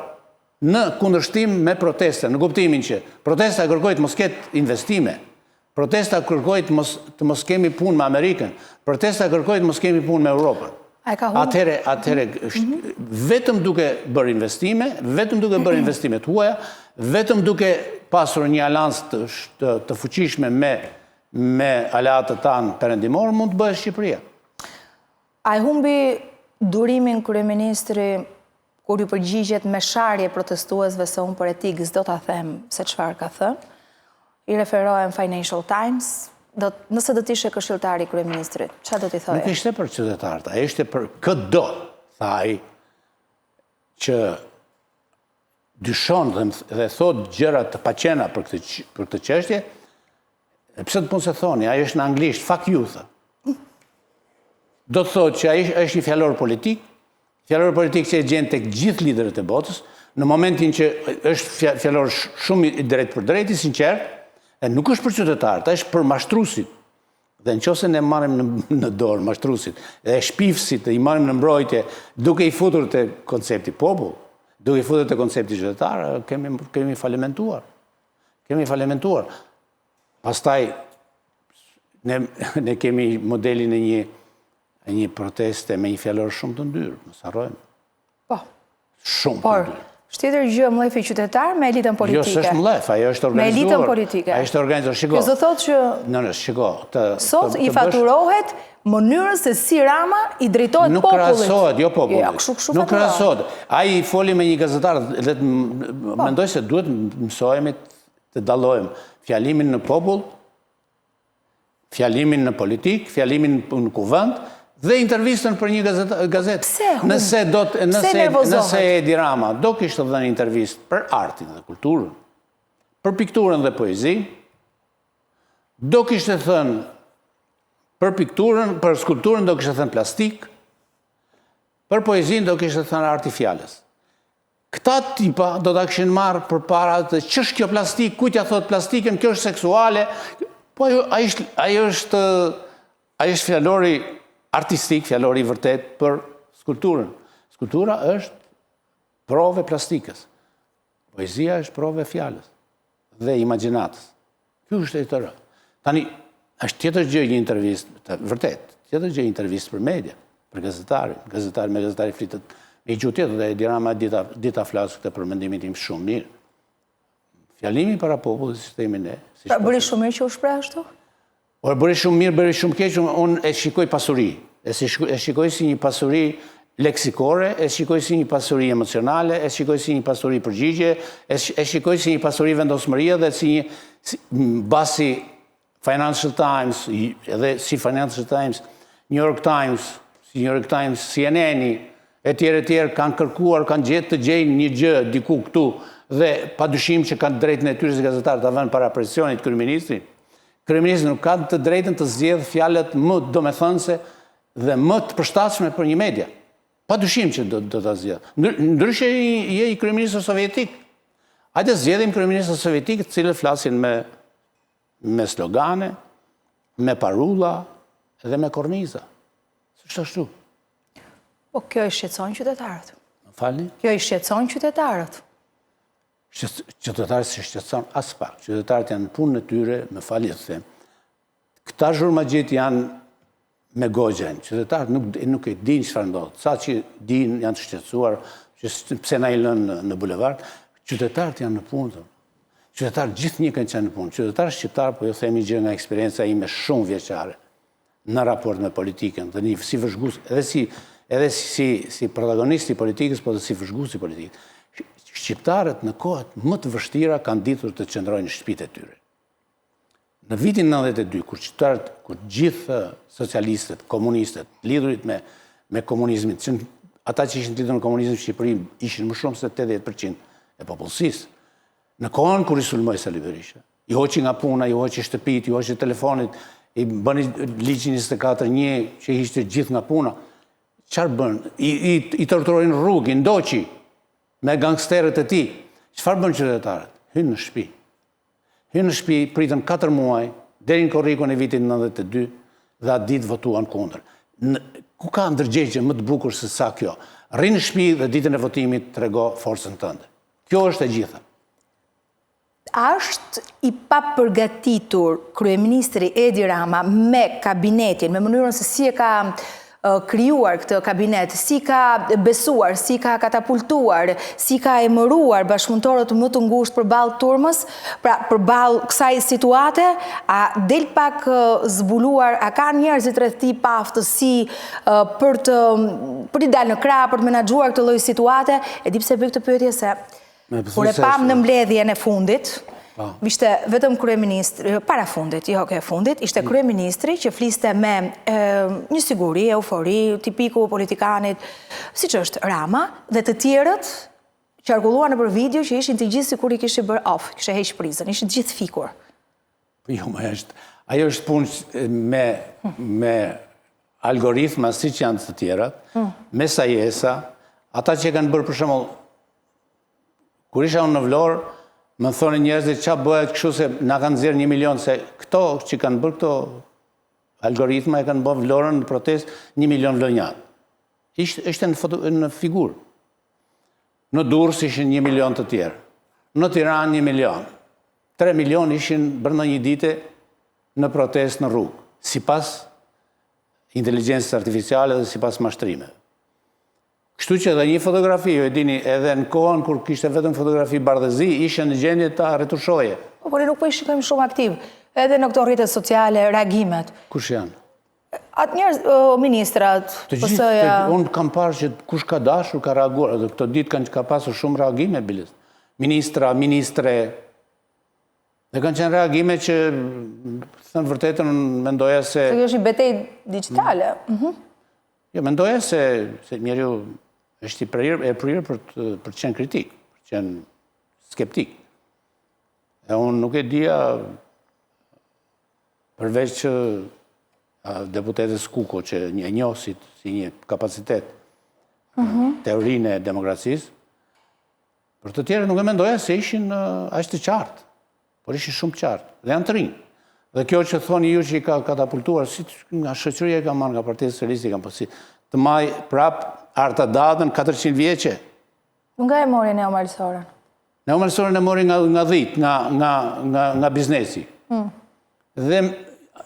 Speaker 2: në kundërshtim me proteste, në kuptimin që protesta kërkoi të mos ketë investime, protesta kërkoi të mos kemi punë me Amerikën, protesta kërkoi të mos kemi punë me Europën. Atëherë vetëm duke bërë investime të huaja, vetëm duke pasur një alancë të fuqishme me aleatët tanë perëndimorë mund të bëhet Shqipëria.
Speaker 1: A i humbi durimin kryeministri kur ju përgjigjet me sharje protestuesve se unë për etik s'do ta them se çfarë ka thënë. I referohen Financial Times. Nëse do t'ishe këshilltari kryeministrit, çfarë do t'i thoje?
Speaker 2: Nuk ishte për qytetarët, ai ishte për këdo, tha ai, që dyshon dhe thot gjëra të paqena për këtë çështje. Pse të punë se thoni, ai është në anglisht, fuck you, thë. Do të thotë që ai është një fjalor politik që e gjen tek gjithë liderët e botës, në momentin që është fjalor shumë i drejt për drejt, i sinqert, e nuk është për qytetarët, është për mashtruesit. Dhe nëse ne marrim në dorë mashtruesit dhe shpifësit i marrim në mbrojtje duke i futur te koncepti popull, duke i futur te koncepti qytetar, kemi falimentuar. Kemi falimentuar. Pastaj, ne kemi modelin e një proteste me një fjallor shumë të ndyrë, mos harrojmë.
Speaker 1: Po.
Speaker 2: Shumë të ndyrë.
Speaker 1: Shtjetër gjë mlefi qytetar me elitën politike.
Speaker 2: Jo, s'është mlef, ajo është organizuar.
Speaker 1: Me elitën politike.
Speaker 2: Ajo është organizuar, shiko.
Speaker 1: Kjo thotë që...
Speaker 2: Shiko.
Speaker 1: Sot i faturohet mënyrës se si Rama i drejtohet popullit.
Speaker 2: Nuk krahasohet, jo popullit.
Speaker 1: Nuk
Speaker 2: krahasohet. Ai foli me një gazetar, mendoj se duhet mësojmë të dallojmë fjalimin në popull, fjalimin në politik, fjalimin në kuvend, dhe intervistën për një gazetë. Nëse Edi Rama do kishtë dhënë intervistë për artin dhe kulturën, për pikturën dhe poezi, do kishtë thënë për pikturën, për skulpturën do kishtë thënë plastik, për poezin do kishtë thënë arti fjales. Këta tipa do të kishin marrë për para të që është kjo plastik, kujtja thot plastikën, kjo është seksuale, po ajo është fjallori artistik, fjallori vërtet për skulpturën. Skulptura është prove plastikës. Poezia është prove fjallës dhe imaginatës. Kjo është e të rë. Tani, është tjetër gjë një intervistë, vërtet, tjetër gjë një intervistë për media, për gazetari me gazetari flitet me i gjutë tjetër, dhe Edi Rama dita flasë këtë për mendimin tim shumë mirë. Fjallimi para popullit, sistemin e...
Speaker 1: Pra bëri shumë mirë që u shpreh ashtu?
Speaker 2: Por bëri shumë mirë, bëri shumë keq, unë e shikoj pasuri. E shikoj si një pasuri leksikore, e shikoj si një pasuri emocionale, e shikoj si një pasuri përgjigje, e shikoj si një pasuri vendosmëria dhe si një basi Financial Times, edhe si Financial Times, New York Times, CNN-i, e tjerë kanë kërkuar, kanë gjetë të gjejnë një gjë diku këtu, dhe pa dyshim që kanë drejtën e tyre si gazetarë të vënë para presionit kryeministrit. Kryeministri nuk ka të drejtën të zgjedhë fjalët më domethënëse dhe më të përshtatshme për një media. Pa dyshim që do të zgjedhë. Ndryshe je i kryeministër sovjetik. Hajde zgjedhim kryeministër sovjetik të cilët flasin me slogane, me parulla dhe me korniza. S'është ashtu.
Speaker 1: Po kjo i shqetëson qytetarët.
Speaker 2: Më falni?
Speaker 1: Kjo i shqetëson qytetarët.
Speaker 2: Qytetarët se shqetëson as pak. Qytetarët janë në punën e tyre, me falje të them. Këta zhurmagjit janë me gogjen. Qytetarët nuk e dinë çfarë ndodh. Sa që dinë janë të shqetësuar, pse na i lënë në bulevard. Qytetarët janë në punë. Qytetarët gjithë një kanë qenë në punë. Qytetarët shqiptarë, po jo themi gjë nga eksperienca ime shumë vjeçare në raport me politikën, dhe një si vëzhgues, edhe si protagonist i politikës, po dhe si vëzhgues i politikës. Shqiptarët në kohët më të vështira kanë ditur të qëndrojnë në shtëpitë e tyre. Në vitin 92, kur gjithë socialistët, komunistët, lidhurit me komunizmin, ata që ishin lidhur në komunizmin në Shqipëri ishin më shumë se 80% e popullsisë, në kohën kur i sulmoi Sali Berisha, i hoqi nga puna, i hoqi shtëpitë, i hoqi telefonit, i bëni ligjin 24/1 që i ishte gjithë nga puna, çfarë bën? I torturonin rrugë, i ndoqi me gangsterët e tij. Çfarë bën qytetarët? Hynë në shtëpi. Hynë në shtëpi, pritën 4 muaj, deri në korrikun e vitit 92, dhe atë ditë votuan kundër. Ku ka ndërgjegje më të bukur se sa kjo? Rri në shtëpi dhe ditën e votimit trego forcën tënde. Kjo është e gjitha.
Speaker 1: A është i papërgatitur kryeministri Edi Rama me kabinetin, me mënyrën se si e ka krijuar këtë kabinet, si ka besuar, si ka katapultuar, si ka emëruar bashkëpunëtorët më të ngushtë përballë turmës, pra përballë kësaj situate, a del pak zbuluar, a ka njerëzit rreth tij pa aftësi për të dalë në krah, për të menaxhuar këtë lloj situate? E di pse bëj këtë pyetje se kur e pam në mbledhjen e fundit, ishte vetëm kryeministri, para fundit, jo ke fundit, ishte kryeministri që fliste me një siguri, eufori, tipiku politikanit, siç është Rama, dhe të tjerët qarkulluan nëpër video që ishin të gjithë sikur i kishte bërë off, kishte heq prizën, ishin gjithë fikur.
Speaker 2: Jo, ajo është punë me algoritma siç janë të tjerat, me sajesa, ata që kanë bërë për shembull kur isha unë në Vlorë, më thonë njerëzit ç'a bëhet kështu se na kanë nxjerrë 1 milion, se këto që kanë bërë këto algoritma e kanë bërë Vlorën në protestë 1 milion vlonjat. Ishte në figurë. Në Durrës ishin 1 milion të tjerë. Në Tiranë 1 milion. 3 milion ishin brenda një dite në protest në rrugë, sipas inteligjencës artificiale dhe sipas mashtrimeve. Kështu që edhe një fotografi, ju e dini, edhe në kohën kur kishte vetëm fotografi bardhëzi, ishe në gjendje ta retushoje.
Speaker 1: Po ne nuk po i shikojmë shumë aktiv, edhe në këto rrjetet sociale, reagimet.
Speaker 2: Kush janë?
Speaker 1: Atë njerëz, ministrat, PS-ja.
Speaker 2: Unë kam parë që kush ka dashur ka reaguar, edhe këto ditë ka pasur shumë reagime, biles. Ministra, ministre, dhe kanë qenë reagime që, thënë vërtetën, mendoja se...
Speaker 1: Se kjo është një betejë digjitale.
Speaker 2: Jo, mendoja se njeriu është e prirë për të qenë kritik, për të qenë skeptik. E unë nuk e dija përveç që deputetës Kuko, që një njohësit si një kapacitet teorinë e demokracisë, për të tjerë nuk e mendoja se ishin ashtë të qartë, por ishin shumë qartë, dhe janë të rinj. Dhe kjo që thoni ju që i ka katapultuar, si nga shoqëria e ka marrë nga Partia Socialiste, kam përsi, të maj prap Arta Dadën 400 vjeqe.
Speaker 1: Nga e mori Neo Malsoren?
Speaker 2: Neo Malsoren e mori nga dhit, nga biznesi. Dhe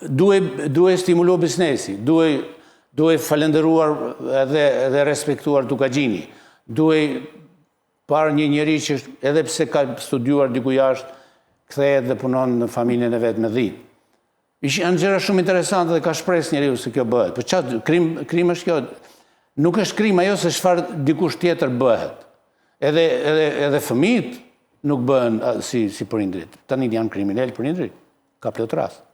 Speaker 2: duhe stimulu biznesi, duhe falenderuar edhe respektuar Dukagjini, duhe parë një njeri që edhe pse ka studiuar diku jashtë, kthehet dhe punon në familjen e vetë me dhit. Janë gjëra shumë interesante dhe ka shpres njeriu se kjo bëhet. Për çfarë krim është kjo? Nuk është krim ajo se çfarë dikush tjetër bëhet. Edhe fëmijët nuk bëhen si prindrit. Tani janë kriminal prindrit, ka plot rast.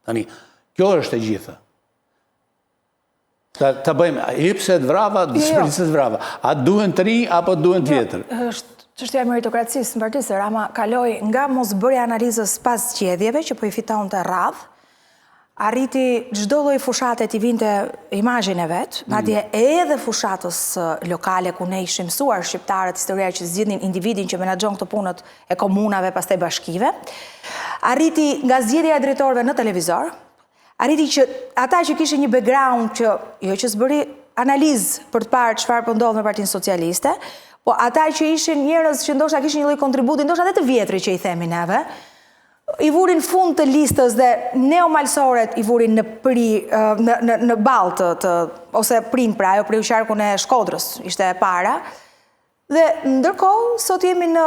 Speaker 2: Tani, kjo është e gjitha. Ta bëjmë hipse të vrava, shpritse të vrava. A duhen të ri apo duhen tjetër?
Speaker 1: Çështja e meritokracisë në Partisë Rama kaloi nga mosbërja analizës pas zgjedhjeve që po i fitonte radhë, arriti çdo lloj fushate t'i vinte imazhin e vet, madje edhe fushatës lokale ku ne ishim mësuar shqiptarët historia që zgjidhnin individin që menaxhon këto punët e komunave pastaj bashkive. Arriti nga zgjedhja e drejtorëve në televizor, arriti që ata që kishin një background që jo që s'bëri analizë për të parë çfarë po ndodh në Partinë Socialiste, po ata që ishin njerëz që ndoshta kishin një lloj kontributi, ndoshta edhe të vjetri që i themi neve, i vurin fund të listës dhe neomalsoret i vurin në ballë ose prind pra, ajo prej qarkun e Shkodrës, ishte e para. Dhe ndërkohë, sot jemi në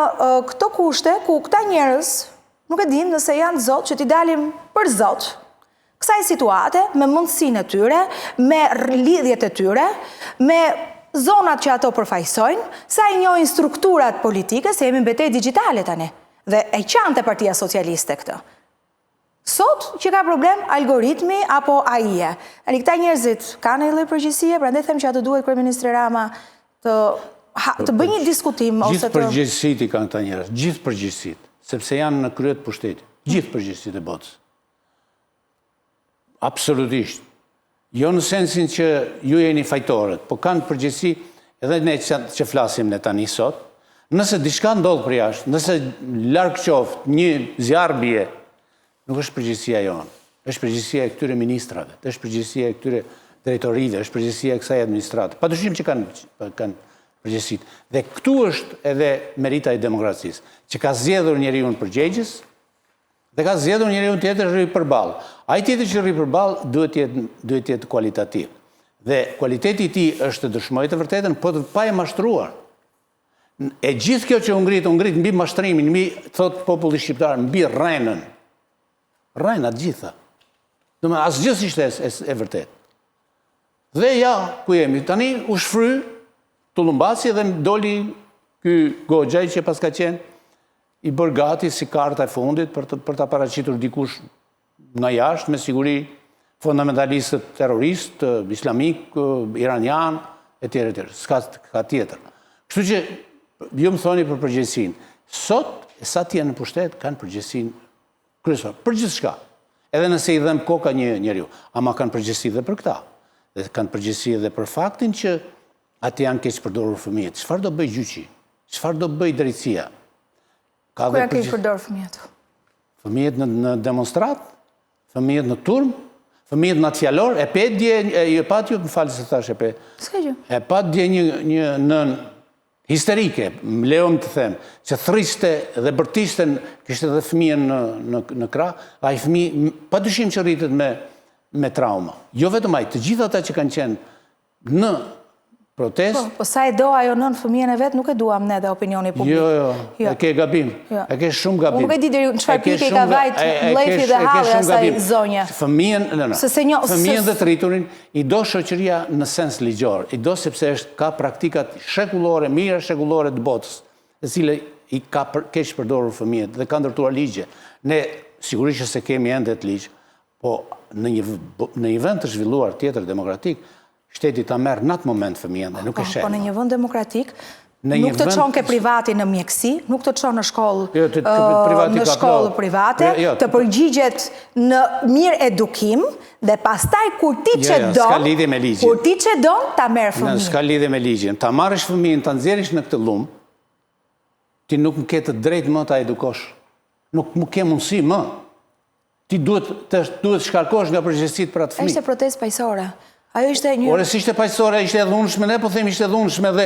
Speaker 1: këto kushte ku këta njerëz nuk e din nëse janë zot që t'i dalim për zot. Kësaj situate, me mundësinë e tyre, me lidhjet e tyre, me zonat që ato përfaqësojnë, sa i njohin strukturat politike, se jemi në betejë digjitale tani. Dhe e qante Partia Socialiste këtë. Sot që ka problem algoritmi apo AI-e. Këta njerëzit kanë një lloj përgjegjësie, prandaj them që ato duhet kryeministri Rama të bëjë një diskutim ose
Speaker 2: Gjithë përgjegjësitë i kanë këta njerëz, gjithë përgjegjësitë, sepse janë në krye të pushtetit. Gjithë përgjegjësitë e botës. Absolutisht. Jo në sensin që ju jeni fajtorët, po kanë përgjegjësi edhe ne që flasim ne tani sot. Nëse diçka ndodh për jashtë, nëse larg qoftë një zjarr bie, nuk është përgjegjësia jonë. Është përgjegjësia e këtyre ministrave, është përgjegjësia e këtyre drejtorive, është përgjegjësia e kësaj administrate. Padyshim që kanë përgjegjësitë. Dhe këtu është edhe merita e demokracisë, që ka zgjedhur njeriu përgjegjës dhe ka zgjedhur njeriu tjetër rri përballë. Ai tjetër që rri përballë duhet të jetë kualitativ. Dhe kualiteti i tij është të dëshmojë të vërtetën, po të pa e mashtruar. E gjithë kjo që u ngrit mbi mashtrimin, mbi thot populli shqiptar, mbi rrenën. Rrenat gjitha. Domethënë asgjë s'ishte e vërtetë. Dhe ja, ku jemi? Tani u shfry Tullumbaci dhe doli ky Goxha që pas ka qenë i bërë gati si karta e fundit për ta paraqitur dikush nga jashtë, me siguri fundamentalistët terrorist, islamik, iranian, etj. S'ka tjetër. Kështu që ju më thoni për përgjegjësinë. Sot, sa të janë në pushtet, kanë përgjegjësinë kryesore. Për gjithçka. Edhe nëse i dhem koka një njeriu, ama kanë përgjegjësi edhe për këta. Dhe kanë përgjegjësi edhe për faktin që atë janë keq përdorur fëmijët. Çfarë do bëj gjyqi? Çfarë do bëj drejtësia?
Speaker 1: Ku janë keq përdorur fëmijët?
Speaker 2: Fëmijët në demonstrat, fëmijët në turm, fëmijët në atë fjalor, e pe dje, e pat ju, më falë se thash e pe.
Speaker 1: S'ka gjë.
Speaker 2: E pat dje një nën histerike, më lejo më të them, që thriste dhe bërtiste, kishte edhe fëmijën në krah, ai fëmijë padyshim që rritet me trauma. Jo vetëm ai, të gjithë ata që kanë qenë në protest.
Speaker 1: Po sa e do ajo nën fëmijën e vet, nuk e duam ne dhe opinioni publik.
Speaker 2: Jo, e ke gabim. E ke shumë gabim.
Speaker 1: Unë nuk e di deri në çfarë pike ka vajt mlefi dhe halli asaj zonje.
Speaker 2: Fëmijën dhe të rriturin i do shoqëria në sens ligjor, i do sepse ka praktikat shekullore, mira shekullore të botës, e cile i ka keq përdorur fëmijët dhe ka ndërtuar ligje. Ne sigurisht që se kemi ende të ligj, po në një vend të zhvilluar tjetër demokratik, shteti ta merr në atë moment fëmijën dhe nuk e sheh.
Speaker 1: Po në një vend demokratik, nuk të çon ke privati në mjeksi, nuk të çon në shkollë private, të përgjigjet në mirë edukim dhe pastaj kur ti që don, ta merr fëmijën.
Speaker 2: S'ka lidhje me ligjin. Ta marrësh fëmijën, ta nxjerrësh në këtë lum, ti nuk më ke të drejtë më ta edukosh. Nuk më ke mundësi më. Ti duhet shkarkosh nga përgjegjësitë për atë fëmijë.
Speaker 1: Ishte protestë paqësore. Ajo ishte një...
Speaker 2: Ore, si ishte paqësore, ishte e dhunshme, ne po themi ishte e dhunshme dhe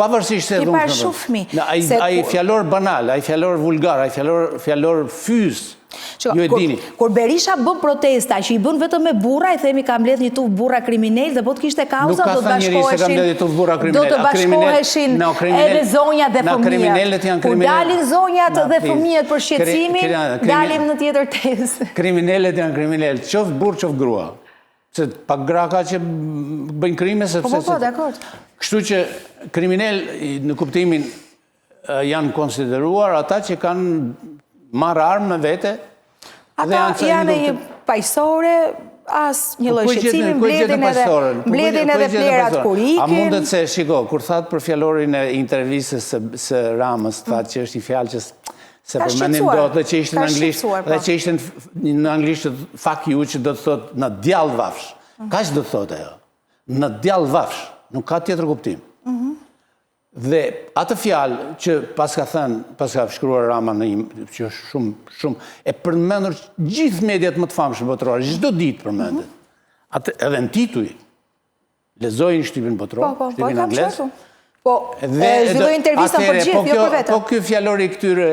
Speaker 2: pavarësisht se e dhunshme.
Speaker 1: Ti parë shumë fëmijë.
Speaker 2: Ai fjalor banal, ai fjalor vulgar, ai fjalor fyz. Ju e dini.
Speaker 1: Kur Berisha bën protesta, që i bën vetëm me burra, i themi ka mbledh një tuf burra kriminal dhe po të kishte kauza, do të bashkoheshin edhe zonjat dhe fëmijët. Kur dalin zonjat dhe fëmijët për shqetësimin, dalim në tjetër tezë.
Speaker 2: Kriminalet janë kriminal, qoftë burr, qoftë grua. Se pak gra ka që bëjnë krime, sepse...
Speaker 1: Po, dakord.
Speaker 2: Kështu që kriminal në kuptimin janë konsideruar ata që kanë marrë armë me vete.
Speaker 1: Ata janë një paqësore, as një lloj shqetësimi, mbledhin edhe plerat kur ikin.
Speaker 2: A mundet se, shiko, kur thatë për fjalorin e intervistës së Ramës, thatë që është një fjalë që se përmenim do të që ishte në anglisht, dhe që ishte në anglisht fuck you, që do të thot në djallë vafsh. Ka që do të thot e jo? Në djallë vafsh, nuk ka tjetër kuptim. Dhe atë fjalë që pas ka shkruar Rama në që shumë, e përmendur gjithë mediat më të famshëm botërore, çdo ditë përmendet. Edhe në tituj, lexojnë shtypin botëror, shtypin angles.
Speaker 1: Po, zhvilloj intervistën për gjithë, jo për vetëm.
Speaker 2: Po ky fjalori i këtyre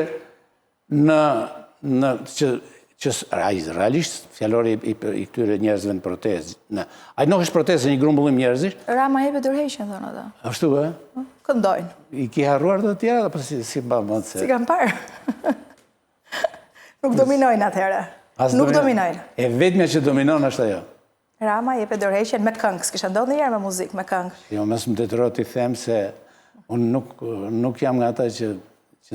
Speaker 2: që realisht fjalori i këtyre njerëzve në protestë. Ai nuk është protestë, një grumbullim njerëzish.
Speaker 1: Rama jepet dorëheqjen thonë ata.
Speaker 2: Ashtu ë?
Speaker 1: Këndojnë.
Speaker 2: I ki harruar të tjera apo si mba më se?
Speaker 1: Si kanë parë. Nuk dominojnë atëherë. Nuk dominojnë.
Speaker 2: E vetmja që dominon është ajo.
Speaker 1: Rama jepet dorëheqjen me këngë, s'kisha ndodhur ndonjëherë me muzikë, me këngë.
Speaker 2: Jo, mes më detyroj të them se unë nuk jam nga ata që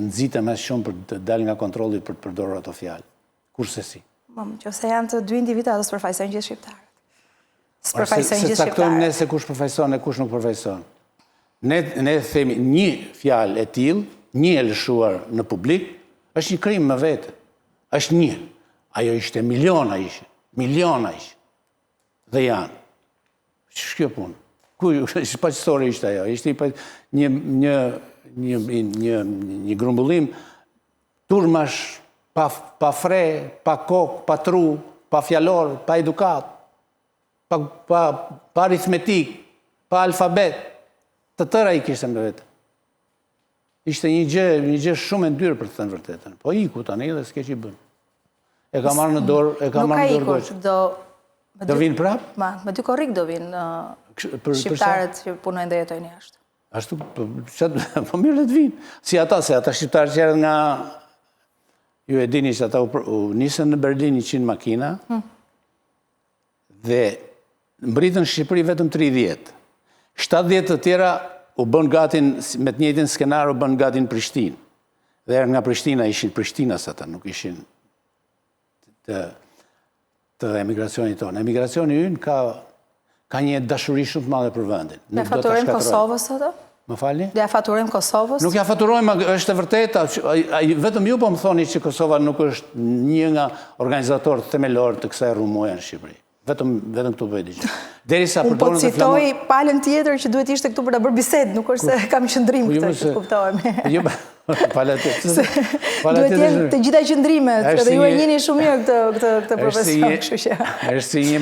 Speaker 2: nxitem as shumë për të dalë nga kontrolli për të përdorur ato fjalë. Kurse si.
Speaker 1: Nëse janë të dy individë, ato s'përfaqësojnë gjithë shqiptarët.
Speaker 2: S'përfaqësojnë gjithë shqiptarët. Se caktojmë ne se kush përfaqëson e kush nuk përfaqëson. Ne themi një fjalë e tillë, një e lëshuar në publik, është një krim me vete. Është një. Ajo ishte miliona ishte. Miliona ishte. Dhe janë. Që kjo punë? Paqësore ishte ajo. Ishte një grumbullim turmash, pa fre, pa kokë, pa tru, pa fjalor, pa edukat, pa aritmetik, pa alfabet. Të tëra i kishte me vete. Ishte një gjë shumë e ndyrë për të thënë vërtetën. Po iku tani dhe s'ke që i bënë. E ka marrë në dorë goqë. Do vinë prapë?
Speaker 1: Me dy korrik do vinë shqiptarët që punojnë dhe jetojnë jashtë.
Speaker 2: Ashtu, po mirë dhe të vinë. Se ata shqiptarët që erë nga... Ju e dini që ata u nisën në Berlin 100 makina dhe mbritën Shqipëri vetëm 30. 70 të tjera u bën gatin, me të njëjtin skenar u bën gatin Prishtinë. Dhe erë nga Prishtina ishin Prishtinas ata, nuk ishin të emigracionit tonë. Emigracioni ynë ka një dashuri shumë të madhe për vendin.
Speaker 1: Ne faturojmë Kosovës ato?
Speaker 2: Më falni?
Speaker 1: Dhe ja faturojmë Kosovës?
Speaker 2: Nuk ja faturojmë, është e vërteta. Vetëm ju po më thoni që Kosova nuk është një nga organizatorët themelor të kësaj rrëmuje në Shqipëri. Vetëm këtu bëjt diqë.
Speaker 1: Unë po të citoj palën tjetër që duhet ishte këtu për të bërë bisedë, nuk është se kam qëndrim këtë që kuptojme.
Speaker 2: Pala tjetër.
Speaker 1: Duhet jenë të gjitha qëndrimet, edhe ju e njeni shumë mirë këtë profesion, kështu që.
Speaker 2: Është si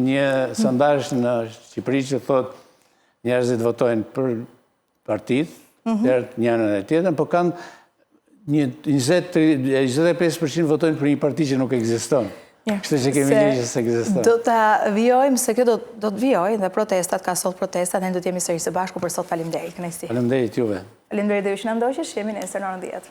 Speaker 2: një sondazh në Shqipëri që thot njerëzit votojnë për partitë, dherët njënën e tjetën, po kanë një 25% votojnë për një parti që nuk ekziston. Kështu që kemi një që se ekziston.
Speaker 1: Do të vjojmë, se kjo do të vjojnë dhe protestat, ka sot protestat, ne do t'jemi sërish së bashku për sot. Faleminderit, kënaqësi.
Speaker 2: Faleminderit juve.
Speaker 1: Faleminderit dhe ju që na ndoqësh, jemi nesër në orën 10.